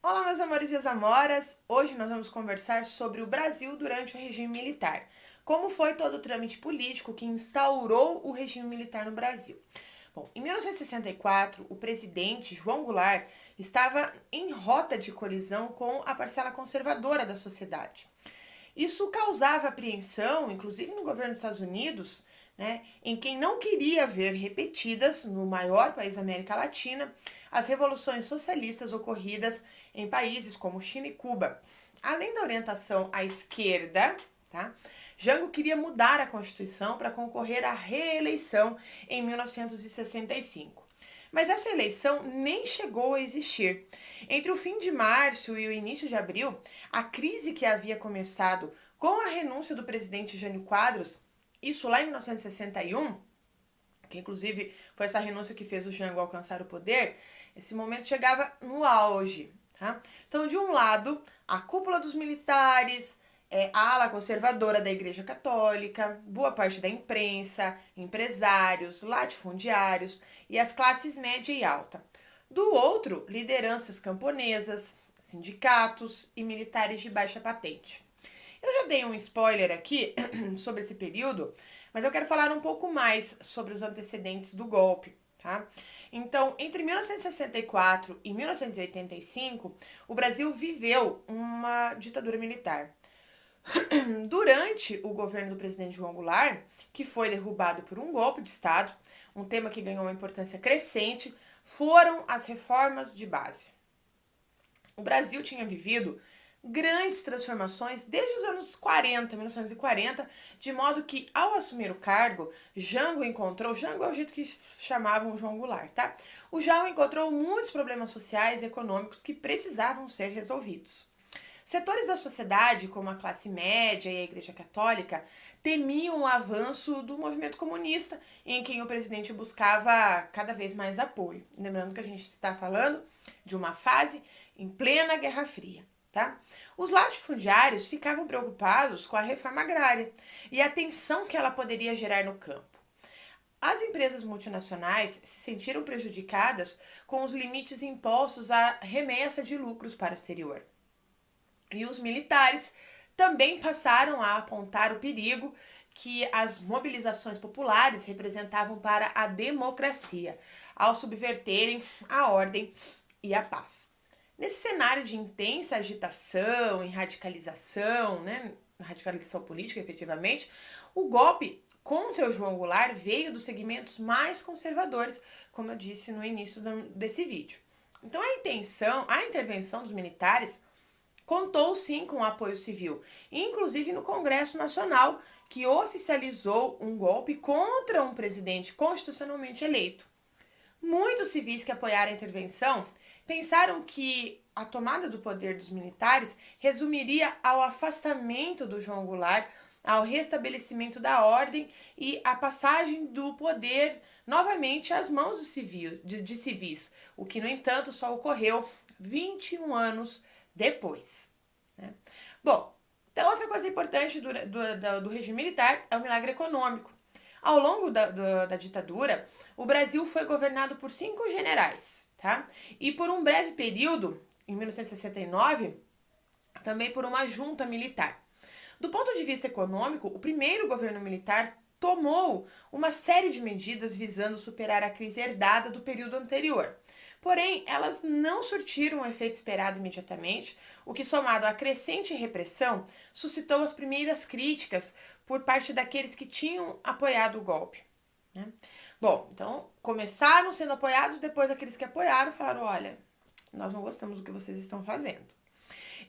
Olá, meus amores e as amoras! Hoje nós vamos conversar sobre o Brasil durante o regime militar. Como foi todo o trâmite político que instaurou o regime militar no Brasil? Bom, em 1964, o presidente João Goulart estava em rota de colisão com a parcela conservadora da sociedade. Isso causava apreensão, inclusive no governo dos Estados Unidos, em quem não queria ver repetidas, no maior país da América Latina, as revoluções socialistas ocorridas em países como China e Cuba. Além da orientação à esquerda, Jango queria mudar a Constituição para concorrer à reeleição em 1965. Mas essa eleição nem chegou a existir. Entre o fim de março e o início de abril, a crise que havia começado com a renúncia do presidente Jânio Quadros, isso lá em 1961, que inclusive foi essa renúncia que fez o Jango alcançar o poder, esse momento chegava no auge. Então, de um lado, a cúpula dos militares, a ala conservadora da Igreja Católica, boa parte da imprensa, empresários, latifundiários e as classes média e alta. Do outro, lideranças camponesas, sindicatos e militares de baixa patente. Eu já dei um spoiler aqui sobre esse período, mas eu quero falar um pouco mais sobre os antecedentes do golpe. Então, entre 1964 e 1985, o Brasil viveu uma ditadura militar. Durante o governo do presidente João Goulart, que foi derrubado por um golpe de Estado, um tema que ganhou uma importância crescente, foram as reformas de base. O Brasil tinha vivido grandes transformações desde os anos 1940, de modo que, ao assumir o cargo, Jango é o jeito que chamavam João Goulart, O Jango encontrou muitos problemas sociais e econômicos que precisavam ser resolvidos. Setores da sociedade, como a classe média e a Igreja Católica, temiam o avanço do movimento comunista, em quem o presidente buscava cada vez mais apoio. Lembrando que a gente está falando de uma fase em plena Guerra Fria. Os latifundiários ficavam preocupados com a reforma agrária e a tensão que ela poderia gerar no campo. As empresas multinacionais se sentiram prejudicadas com os limites impostos à remessa de lucros para o exterior. E os militares também passaram a apontar o perigo que as mobilizações populares representavam para a democracia, ao subverterem a ordem e a paz. Nesse cenário de intensa agitação e radicalização, radicalização política efetivamente, o golpe contra o João Goulart veio dos segmentos mais conservadores, como eu disse no início desse vídeo. Então a intervenção dos militares contou sim com o apoio civil, inclusive no Congresso Nacional, que oficializou um golpe contra um presidente constitucionalmente eleito. Muitos civis que apoiaram a intervenção pensaram que a tomada do poder dos militares resumiria ao afastamento do João Goulart, ao restabelecimento da ordem e a passagem do poder novamente às mãos de civis, o que, no entanto, só ocorreu 21 anos depois. Bom, então outra coisa importante do regime militar é o milagre econômico. Ao longo da ditadura, o Brasil foi governado por 5 generais, E por um breve período, em 1969, também por uma junta militar. Do ponto de vista econômico, o primeiro governo militar tomou uma série de medidas visando superar a crise herdada do período anterior. Porém, elas não surtiram o efeito esperado imediatamente, o que, somado à crescente repressão, suscitou as primeiras críticas por parte daqueles que tinham apoiado o golpe. Bom, então começaram sendo apoiados, depois aqueles que apoiaram falaram: olha, nós não gostamos do que vocês estão fazendo.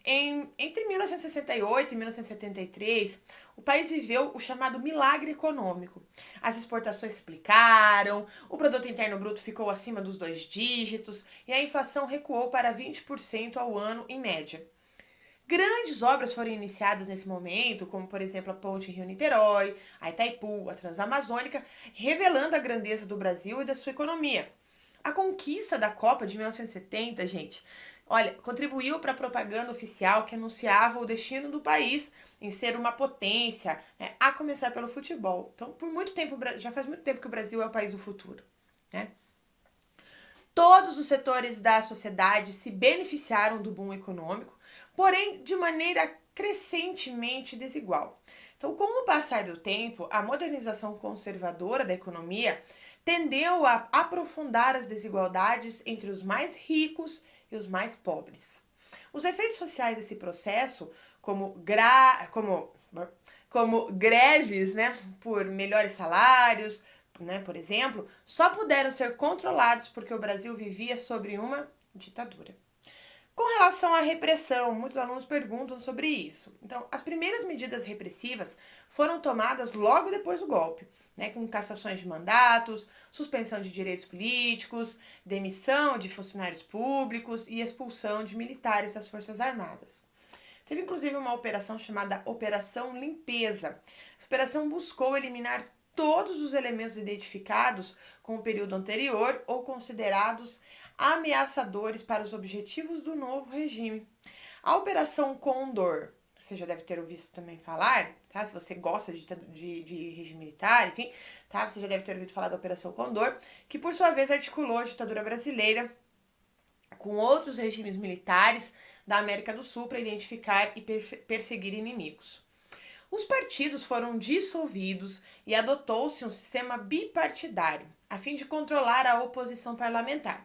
Entre 1968 e 1973, o país viveu o chamado milagre econômico. As exportações se triplicaram, o produto interno bruto ficou acima dos 2 dígitos e a inflação recuou para 20% ao ano em média. Grandes obras foram iniciadas nesse momento, como, por exemplo, a Ponte Rio-Niterói, a Itaipu, a Transamazônica, revelando a grandeza do Brasil e da sua economia. A conquista da Copa de 1970, gente, contribuiu para a propaganda oficial que anunciava o destino do país em ser uma potência, a começar pelo futebol. Então, já faz muito tempo que o Brasil é o país do futuro, Todos os setores da sociedade se beneficiaram do boom econômico, porém de maneira crescentemente desigual. Então, com o passar do tempo, a modernização conservadora da economia tendeu a aprofundar as desigualdades entre os mais ricos e os mais pobres. Os efeitos sociais desse processo, como greves, né, por melhores salários, né, por exemplo, só puderam ser controlados porque o Brasil vivia sobre uma ditadura. Com relação à repressão, muitos alunos perguntam sobre isso. Então, as primeiras medidas repressivas foram tomadas logo depois do golpe, né, com cassações de mandatos, suspensão de direitos políticos, demissão de funcionários públicos e expulsão de militares das Forças Armadas. Teve inclusive uma operação chamada Operação Limpeza. Essa operação buscou eliminar todos os elementos identificados com o período anterior ou considerados ameaçadores para os objetivos do novo regime. A Operação Condor, você já deve ter ouvido também falar, tá? Se você gosta de regime militar, enfim, tá? Você já deve ter ouvido falar da Operação Condor, que por sua vez articulou a ditadura brasileira com outros regimes militares da América do Sul para identificar e perseguir inimigos. Os partidos foram dissolvidos e adotou-se um sistema bipartidário, a fim de controlar a oposição parlamentar.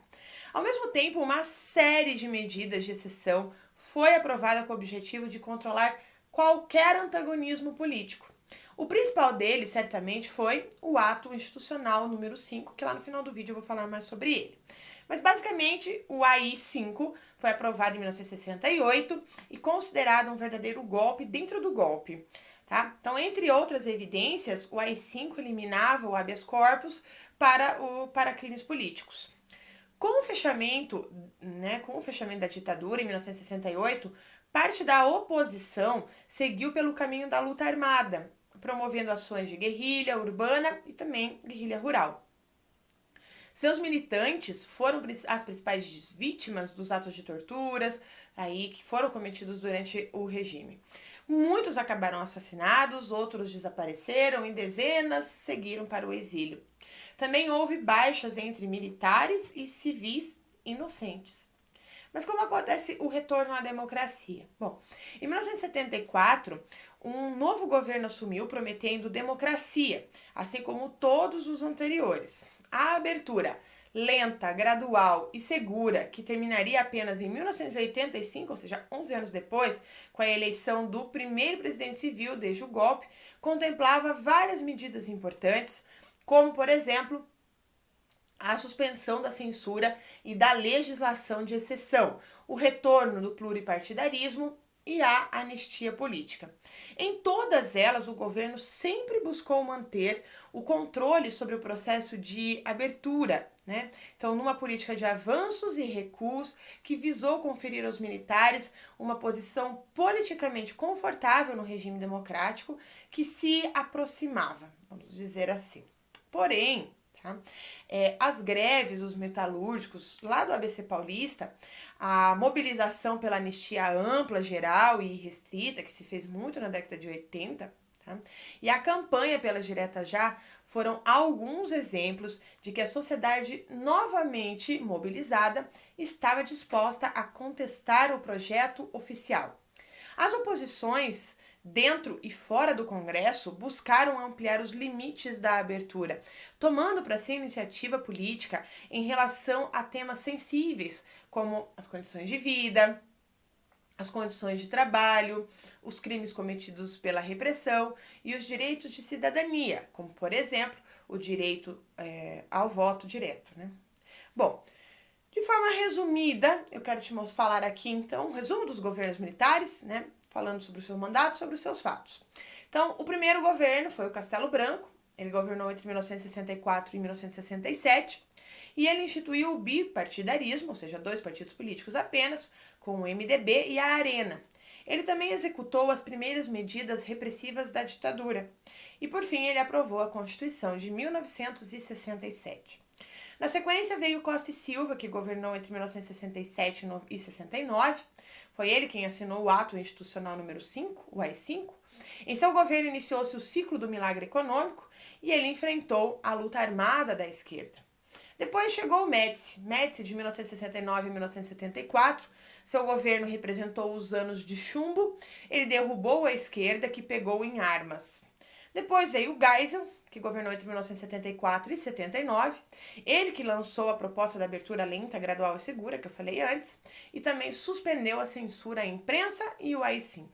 Ao mesmo tempo, uma série de medidas de exceção foi aprovada com o objetivo de controlar qualquer antagonismo político. O principal deles, certamente, foi o Ato Institucional número 5, que lá no final do vídeo eu vou falar mais sobre ele. Mas, basicamente, o AI-5 foi aprovado em 1968 e considerado um verdadeiro golpe dentro do golpe. Tá? Então, entre outras evidências, o AI-5 eliminava o habeas corpus para crimes políticos. Com o fechamento da ditadura em 1968, parte da oposição seguiu pelo caminho da luta armada, promovendo ações de guerrilha urbana e também guerrilha rural. Seus militantes foram as principais vítimas dos atos de torturas que foram cometidos durante o regime. Muitos acabaram assassinados, outros desapareceram e dezenas seguiram para o exílio. Também houve baixas entre militares e civis inocentes. Mas como acontece o retorno à democracia? Bom, em 1974, um novo governo assumiu prometendo democracia, assim como todos os anteriores. A abertura lenta, gradual e segura, que terminaria apenas em 1985, ou seja, 11 anos depois, com a eleição do primeiro presidente civil desde o golpe, contemplava várias medidas importantes, como, por exemplo, a suspensão da censura e da legislação de exceção, o retorno do pluripartidarismo e a anistia política. Em todas elas, o governo sempre buscou manter o controle sobre o processo de abertura, né? Então, numa política de avanços e recuos que visou conferir aos militares uma posição politicamente confortável no regime democrático que se aproximava, vamos dizer assim. Porém, as greves, os metalúrgicos lá do ABC Paulista, a mobilização pela anistia ampla, geral e restrita, que se fez muito na década de 80, e a campanha pela direta já foram alguns exemplos de que a sociedade novamente mobilizada estava disposta a contestar o projeto oficial. As oposições dentro e fora do Congresso, buscaram ampliar os limites da abertura, tomando para si iniciativa política em relação a temas sensíveis, como as condições de vida, as condições de trabalho, os crimes cometidos pela repressão e os direitos de cidadania, como, por exemplo, o direito ao voto direto, né? Bom, de forma resumida, eu quero te falar aqui, então, um resumo dos governos militares, né? Falando sobre o seu mandato, sobre os seus fatos. Então, o primeiro governo foi o Castelo Branco. Ele governou entre 1964 e 1967. E ele instituiu o bipartidarismo, ou seja, 2 partidos políticos apenas, com o MDB e a Arena. Ele também executou as primeiras medidas repressivas da ditadura. E, por fim, ele aprovou a Constituição de 1967. Na sequência veio Costa e Silva, que governou entre 1967 e 69. Foi ele quem assinou o Ato Institucional número 5, o AI-5. Em seu governo iniciou-se o ciclo do milagre econômico e ele enfrentou a luta armada da esquerda. Depois chegou o Médici de 1969 a 1974. Seu governo representou os anos de chumbo. Ele derrubou a esquerda, que pegou em armas. Depois veio o Geisel, que governou entre 1974 e 79. Ele que lançou a proposta da abertura lenta, gradual e segura, que eu falei antes, e também suspendeu a censura à imprensa e o AI-5.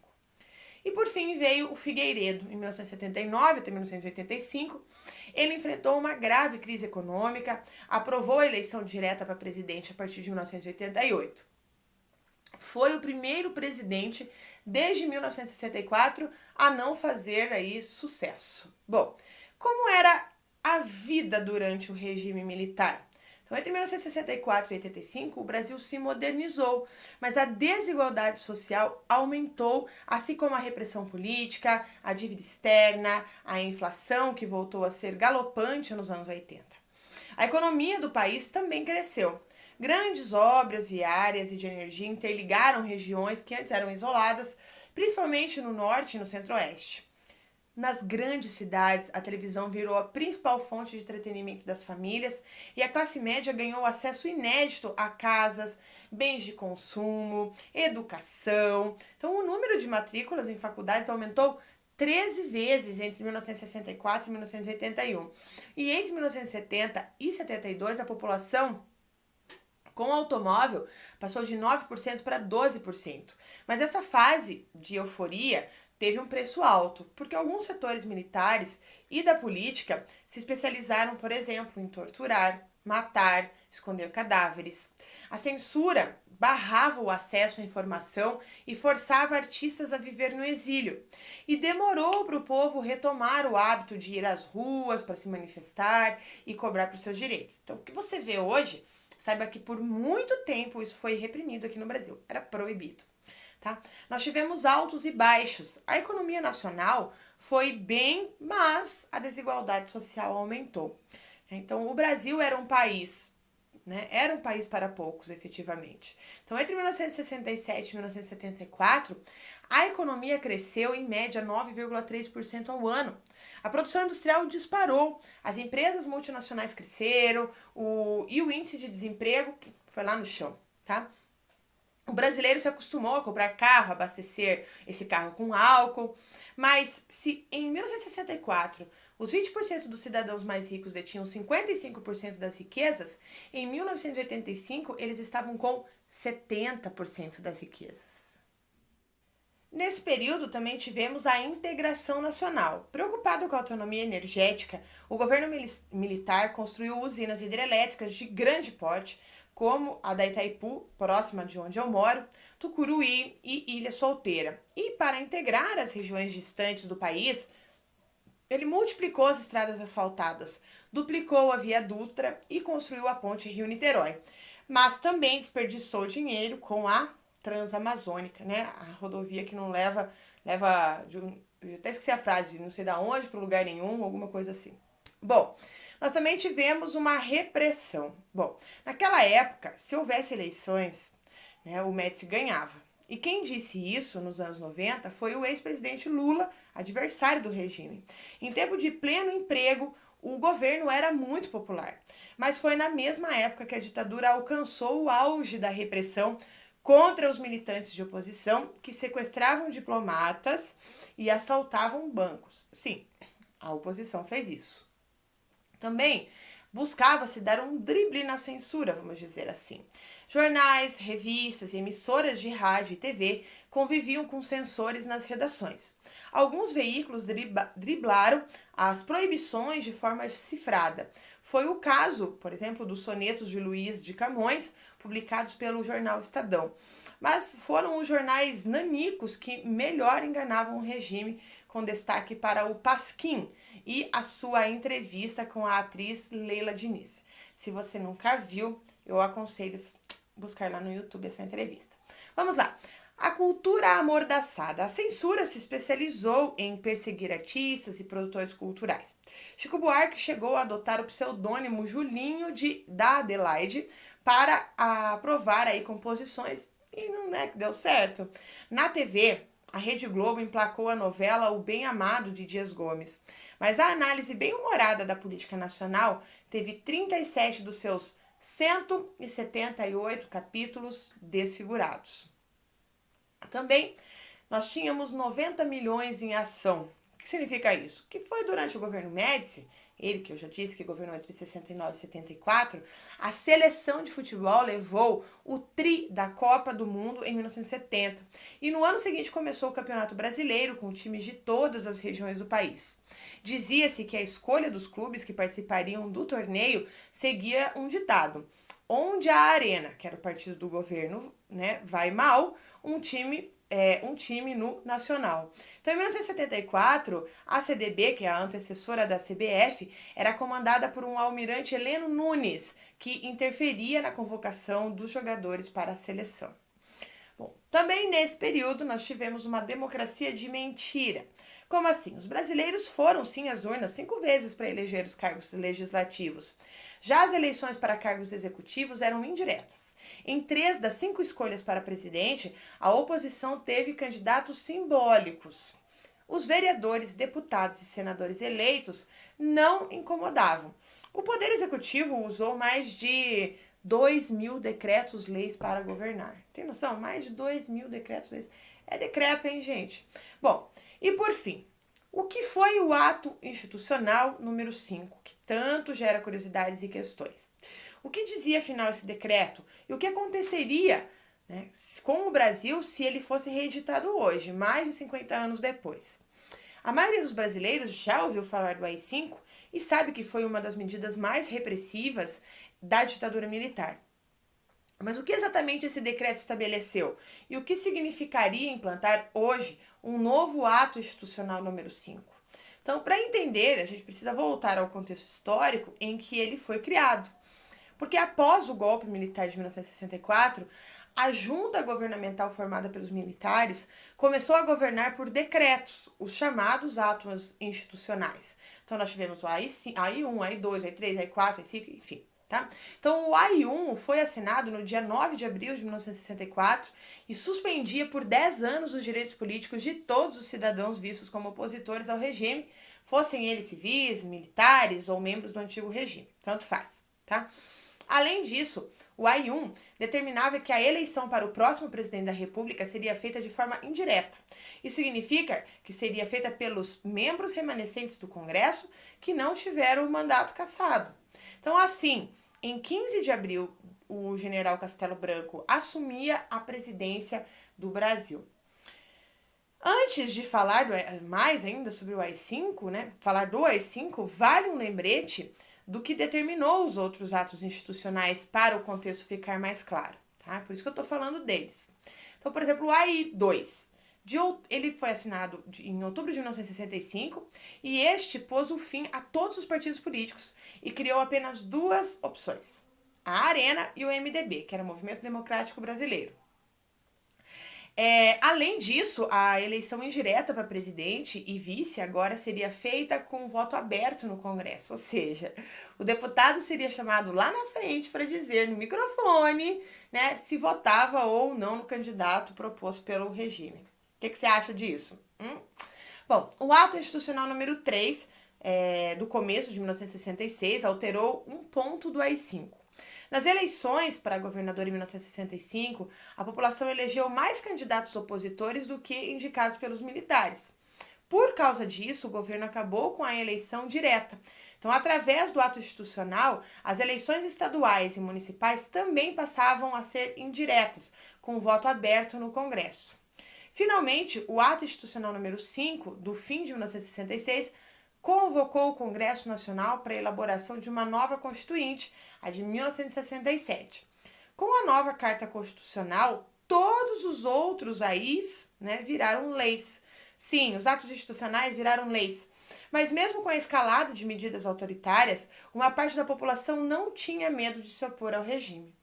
E por fim veio o Figueiredo, em 1979 até 1985. Ele enfrentou uma grave crise econômica, aprovou a eleição direta para presidente a partir de 1988. Foi o primeiro presidente desde 1964 a não fazer aí sucesso. Bom, como era a vida durante o regime militar? Então, entre 1964 e 85, o Brasil se modernizou, mas a desigualdade social aumentou, assim como a repressão política, a dívida externa, a inflação, que voltou a ser galopante nos anos 80. A economia do país também cresceu. Grandes obras viárias e de energia interligaram regiões que antes eram isoladas, principalmente no norte e no centro-oeste. Nas grandes cidades, a televisão virou a principal fonte de entretenimento das famílias e a classe média ganhou acesso inédito a casas, bens de consumo, educação. Então, o número de matrículas em faculdades aumentou 13 vezes entre 1964 e 1981. E entre 1970 e 72, a população com automóvel passou de 9% para 12%. Mas essa fase de euforia teve um preço alto, porque alguns setores militares e da política se especializaram, por exemplo, em torturar, matar, esconder cadáveres. A censura barrava o acesso à informação e forçava artistas a viver no exílio. E demorou para o povo retomar o hábito de ir às ruas para se manifestar e cobrar por seus direitos. Então, o que você vê hoje, saiba que por muito tempo isso foi reprimido aqui no Brasil, era proibido. Tá? Nós tivemos altos e baixos. A economia nacional foi bem, mas a desigualdade social aumentou. Então, o Brasil era um país, né? Era um país para poucos, efetivamente. Então, entre 1967 e 1974, a economia cresceu em média 9,3% ao ano. A produção industrial disparou, as empresas multinacionais cresceram e o índice de desemprego foi lá no chão, tá? O brasileiro se acostumou a comprar carro, abastecer esse carro com álcool, mas se em 1964 os 20% dos cidadãos mais ricos detinham 55% das riquezas, em 1985 eles estavam com 70% das riquezas. Nesse período também tivemos a integração nacional. Preocupado com a autonomia energética, o governo militar construiu usinas hidrelétricas de grande porte, como a da Itaipu, próxima de onde eu moro, Tucuruí e Ilha Solteira. E para integrar as regiões distantes do país, ele multiplicou as estradas asfaltadas, duplicou a Via Dutra e construiu a ponte Rio-Niterói. Mas também desperdiçou dinheiro com a Transamazônica, né? A rodovia que não leva eu até esqueci a frase, não sei da onde, para lugar nenhum, alguma coisa assim. Bom, nós também tivemos uma repressão. Bom, naquela época, se houvesse eleições, né, o Médici ganhava. E quem disse isso nos anos 90 foi o ex-presidente Lula, adversário do regime. Em tempo de pleno emprego, o governo era muito popular. Mas foi na mesma época que a ditadura alcançou o auge da repressão contra os militantes de oposição que sequestravam diplomatas e assaltavam bancos. Sim, a oposição fez isso. Também buscava-se dar um drible na censura, vamos dizer assim. Jornais, revistas e emissoras de rádio e TV conviviam com censores nas redações. Alguns veículos driblaram as proibições de forma cifrada. Foi o caso, por exemplo, dos sonetos de Luiz de Camões, publicados pelo jornal Estadão. Mas foram os jornais nanicos que melhor enganavam o regime, com destaque para o Pasquim e a sua entrevista com a atriz Leila Diniz. Se você nunca viu, eu aconselho buscar lá no YouTube essa entrevista. Vamos lá. A cultura amordaçada. A censura se especializou em perseguir artistas e produtores culturais. Chico Buarque chegou a adotar o pseudônimo Julinho da Adelaide para aprovar aí composições e não é que deu certo. Na TV, a Rede Globo emplacou a novela O Bem Amado de Dias Gomes, mas a análise bem humorada da política nacional teve 37 dos seus 178 capítulos desfigurados. Também nós tínhamos 90 milhões em ação. O que significa isso? Que foi durante o governo Médici, ele que eu já disse que governou entre 69 e 74, a seleção de futebol levou o tri da Copa do Mundo em 1970. E no ano seguinte começou o Campeonato Brasileiro com times de todas as regiões do país. Dizia-se que a escolha dos clubes que participariam do torneio seguia um ditado: onde a Arena, que era o partido do governo, né, vai mal, um time no Nacional. Então, em 1974, a CDB, que é a antecessora da CBF, era comandada por um almirante Heleno Nunes, que interferia na convocação dos jogadores para a seleção. Bom, também nesse período nós tivemos uma democracia de mentira. Como assim? Os brasileiros foram sim às urnas 5 vezes para eleger os cargos legislativos. Já as eleições para cargos executivos eram indiretas. Em 3 das 5 escolhas para presidente, a oposição teve candidatos simbólicos. Os vereadores, deputados e senadores eleitos não incomodavam. O Poder Executivo usou mais de 2.000 decretos-leis para governar. Tem noção? Mais de 2.000 decretos-leis. É decreto, hein, gente? Bom, e por fim, o que foi o ato institucional número 5, que tanto gera curiosidades e questões? O que dizia, afinal, esse decreto? E o que aconteceria, né, com o Brasil se ele fosse reeditado hoje, mais de 50 anos depois? A maioria dos brasileiros já ouviu falar do AI-5 e sabe que foi uma das medidas mais repressivas da ditadura militar. Mas o que exatamente esse decreto estabeleceu? E o que significaria implantar hoje um novo ato institucional número 5? Então, para entender, a gente precisa voltar ao contexto histórico em que ele foi criado. Porque após o golpe militar de 1964, a junta governamental formada pelos militares começou a governar por decretos, os chamados atos institucionais. Então, nós tivemos o AI1, AI2, AI3, AI4, AI5, enfim. Tá? Então, o AI1 foi assinado no dia 9 de abril de 1964 e suspendia por 10 anos os direitos políticos de todos os cidadãos vistos como opositores ao regime, fossem eles civis, militares ou membros do antigo regime. Tanto faz. Tá? Além disso, o AI1 determinava que a eleição para o próximo presidente da República seria feita de forma indireta. Isso significa que seria feita pelos membros remanescentes do Congresso que não tiveram o mandato cassado. Então, assim, em 15 de abril, o general Castelo Branco assumia a presidência do Brasil. Antes de falar mais ainda sobre o AI-5, né, falar do AI-5, vale um lembrete do que determinou os outros atos institucionais para o contexto ficar mais claro, tá? Por isso que eu estou falando deles. Então, por exemplo, o AI-2, ele foi assinado em outubro de 1965 e este pôs o fim a todos os partidos políticos e criou apenas 2 opções, a Arena e o MDB, que era o Movimento Democrático Brasileiro. Além disso, a eleição indireta para presidente e vice agora seria feita com voto aberto no Congresso, ou seja, o deputado seria chamado lá na frente para dizer no microfone, né, se votava ou não no candidato proposto pelo regime. O que você acha disso? Bom, o ato institucional número 3, do começo de 1966, alterou um ponto do AI-5. Nas eleições para governador em 1965, a população elegeu mais candidatos opositores do que indicados pelos militares. Por causa disso, o governo acabou com a eleição direta. Então, através do ato institucional, as eleições estaduais e municipais também passavam a ser indiretas, com voto aberto no Congresso. Finalmente, o ato institucional número 5, do fim de 1966, convocou o Congresso Nacional para a elaboração de uma nova Constituinte, a de 1967. Com a nova Carta Constitucional, todos os outros AIs, né, viraram leis. Sim, os atos institucionais viraram leis. Mas mesmo com a escalada de medidas autoritárias, uma parte da população não tinha medo de se opor ao regime.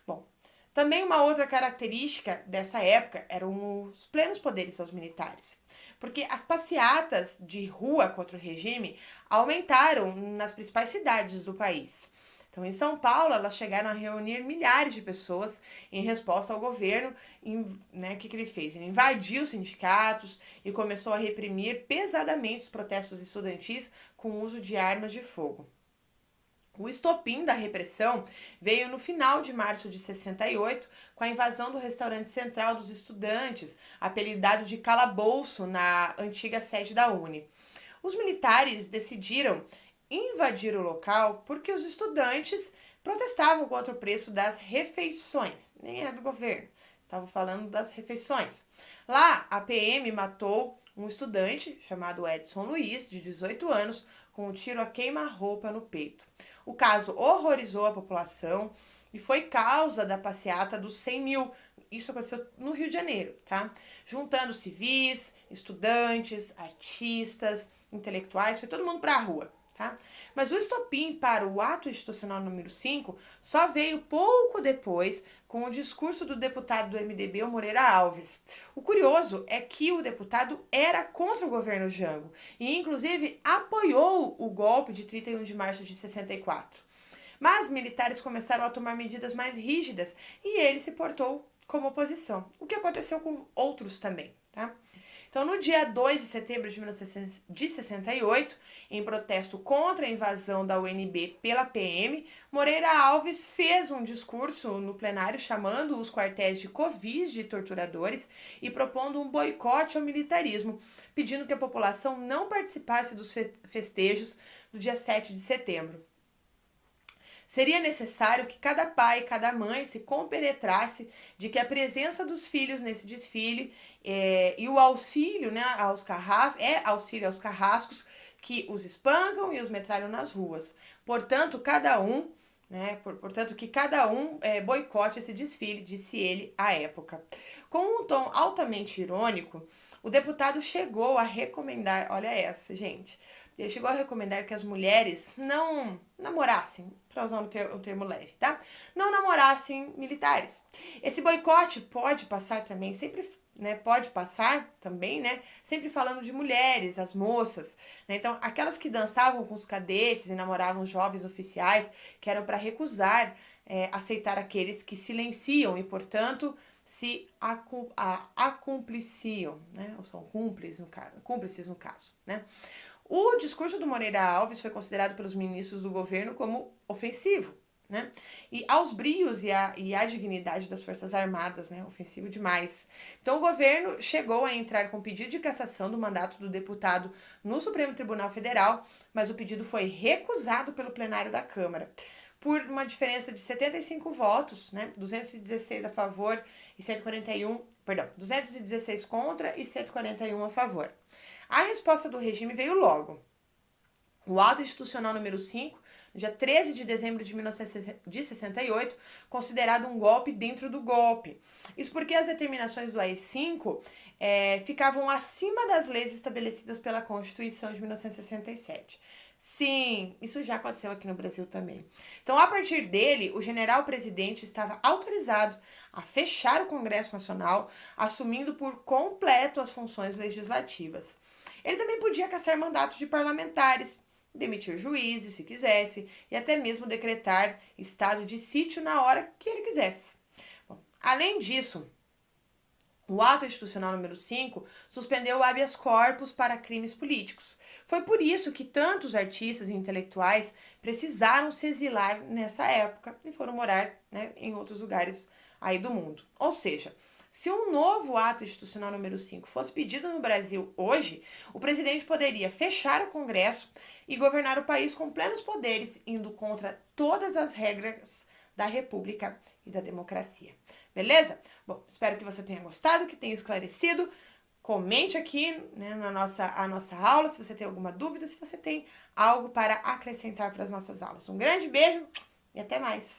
Bom, também uma outra característica dessa época eram os plenos poderes aos militares, porque as passeatas de rua contra o regime aumentaram nas principais cidades do país. Então, em São Paulo, elas chegaram a reunir milhares de pessoas em resposta ao governo. O que ele fez? Ele invadiu os sindicatos e começou a reprimir pesadamente os protestos estudantis com o uso de armas de fogo. O estopim da repressão veio no final de março de 68, com a invasão do restaurante central dos estudantes, apelidado de Calabouço, na antiga sede da UNE. Os militares decidiram invadir o local porque os estudantes protestavam contra o preço das refeições, nem é do governo, estavam falando das refeições. Lá, a PM matou um estudante chamado Edson Luiz, de 18 anos, com um tiro a queima-roupa no peito. O caso horrorizou a população e foi causa da passeata dos 100 mil. Isso aconteceu no Rio de Janeiro, tá? Juntando civis, estudantes, artistas, intelectuais, foi todo mundo pra rua, tá? Mas o estopim para o ato institucional número 5 só veio pouco depois, com o discurso do deputado do MDB, o Moreira Alves. O curioso é que o deputado era contra o governo Jango e, inclusive, apoiou o golpe de 31 de março de 64. Mas militares começaram a tomar medidas mais rígidas e ele se portou como oposição, o que aconteceu com outros também, tá? Então, no dia 2 de setembro de 1968, em protesto contra a invasão da UNB pela PM, Moreira Alves fez um discurso no plenário chamando os quartéis de covis de torturadores e propondo um boicote ao militarismo, pedindo que a população não participasse dos festejos do dia 7 de setembro. Seria necessário que cada pai e cada mãe se compenetrasse de que a presença dos filhos nesse desfile e o auxílio, né, auxílio aos carrascos que os espancam e os metralham nas ruas. Portanto, que cada um boicote esse desfile, disse ele à época. Com um tom altamente irônico, o deputado chegou a recomendar, olha essa, gente, ele chegou a recomendar que as mulheres não namorassem, para usar um termo leve, tá? Não namorassem militares. Esse boicote pode passar também, sempre falando de mulheres, as moças, né? Então, aquelas que dançavam com os cadetes e namoravam jovens oficiais, que eram para recusar aceitar aqueles que silenciam e, portanto, se acumpliciam, né? Ou são cúmplices no caso, né? O discurso do Moreira Alves foi considerado pelos ministros do governo como ofensivo, né? E aos brios e à dignidade das Forças Armadas, né? Ofensivo demais. Então, o governo chegou a entrar com pedido de cassação do mandato do deputado no Supremo Tribunal Federal, mas o pedido foi recusado pelo plenário da Câmara. Por uma diferença de 75 votos, né? 216 a favor e 216 contra e 141 a favor. A resposta do regime veio logo. O ato institucional número 5, no dia 13 de dezembro de 1968, considerado um golpe dentro do golpe. Isso porque as determinações do AI-5 ficavam acima das leis estabelecidas pela Constituição de 1967. Sim, isso já aconteceu aqui no Brasil também. Então, a partir dele, o general-presidente estava autorizado a fechar o Congresso Nacional, assumindo por completo as funções legislativas. Ele também podia cassar mandatos de parlamentares, demitir juízes, se quisesse, e até mesmo decretar estado de sítio na hora que ele quisesse. Bom, além disso, o ato institucional número 5 suspendeu o habeas corpus para crimes políticos. Foi por isso que tantos artistas e intelectuais precisaram se exilar nessa época e foram morar, né, em outros lugares aí do mundo. Ou seja, se um novo ato institucional número 5 fosse pedido no Brasil hoje, o presidente poderia fechar o Congresso e governar o país com plenos poderes, indo contra todas as regras da República e da democracia. Beleza? Bom, espero que você tenha gostado, que tenha esclarecido. Comente aqui, né, a nossa aula, se você tem alguma dúvida, se você tem algo para acrescentar para as nossas aulas. Um grande beijo e até mais!